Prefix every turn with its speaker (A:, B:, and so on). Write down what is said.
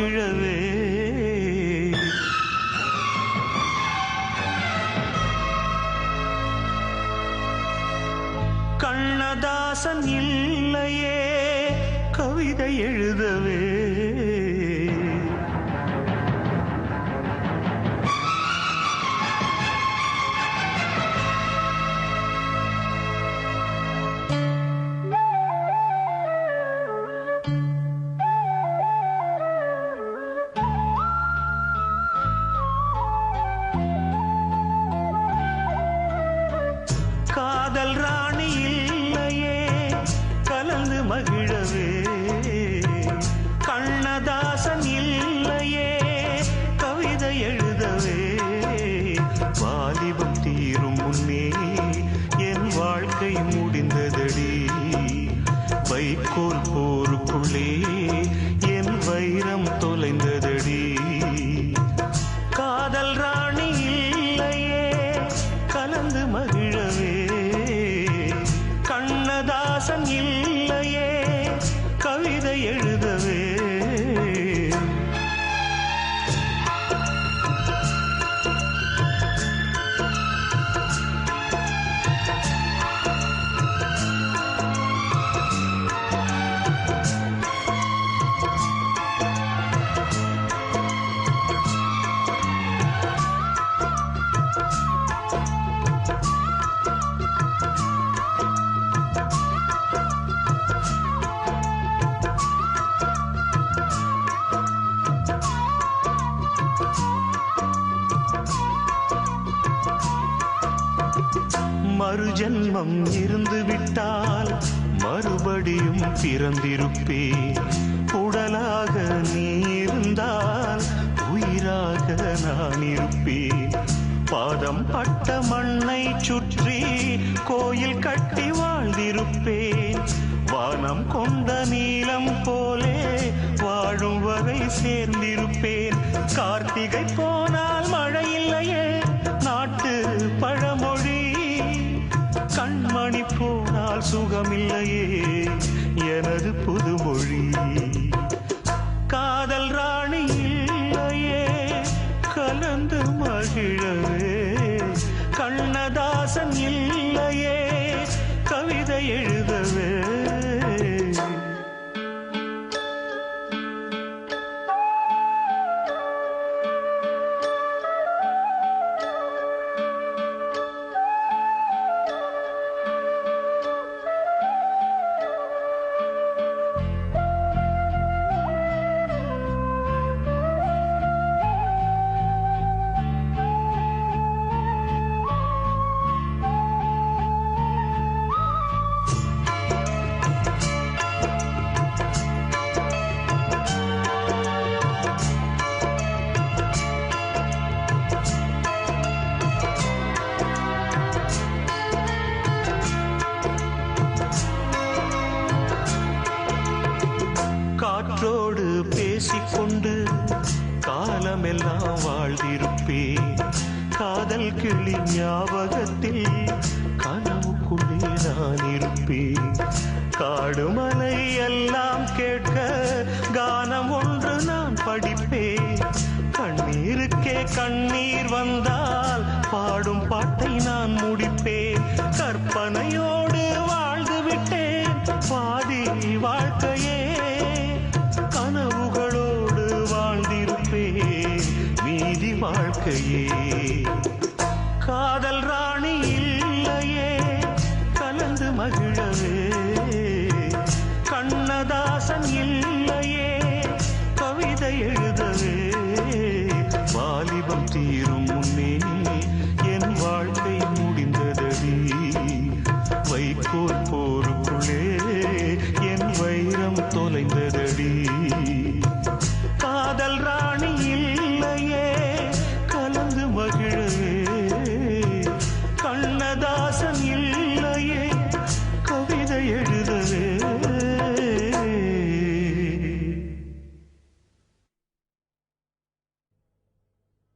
A: மகிழவே. கண்ணதாசன் இல்லையே கவிதை எழுதவே. காதல் ராணி இல்லையே கலந்து மகிழவே. கண்ணதாசன் இல்லையே கவிதை எழுதவே. வாலிபம் தீரும் முன்னே என் வாழ்க்கை முடிந்ததடி. வைக்கோல் போருக்குள்ளே என் வைரம் தொலைந்ததடி. காதல் ராணி இல்லையே கலந்து மகிழவே. கண்ணதாசன் இல்லையே கவிதை எழுதவே. மறுஜன்மம் இருந்து விட்டால் மறுபடியும் பிறந்திருப்பேன். உடலாக நீ இருந்தால் உயிராக நான் இருப்பேன். பாதம் பட்ட மண்ணை சுற்றி கோயில் கட்டி வாழ்ந்திருப்பேன். வானம் கொண்ட நீலம் போலே வாழும் வரை சேர்ந்திருப்பேன். கார்த்திகை போனால் மழை இல்லையே நாட்டு பழமொழி. கண்மணி போனால் சுகமில்லையே எனது புதுமொழி. காதல் ராணி இல்லையே கலந்து மகிழவே. கண்ணதாசன் இல்லையே கவிதை எழுதவே. காற்றோடு பேசிக்கொண்டு காலமெல்லாம் வாழ்ந்திருப்பேன். காதல் கிளி ஞாபகத்தில் கனவுக்குள்ளே நான் இருப்பேன். காடுமலை எல்லாம் கேட்க கானம் ஒன்று நான் படிப்பேன். கண்ணீருக்கே கண்ணீர் வந்தால் பாடும் பாட்டை நான் முடிப்பேன். கற்பனையோடு வாழ்ந்து விட்டேன்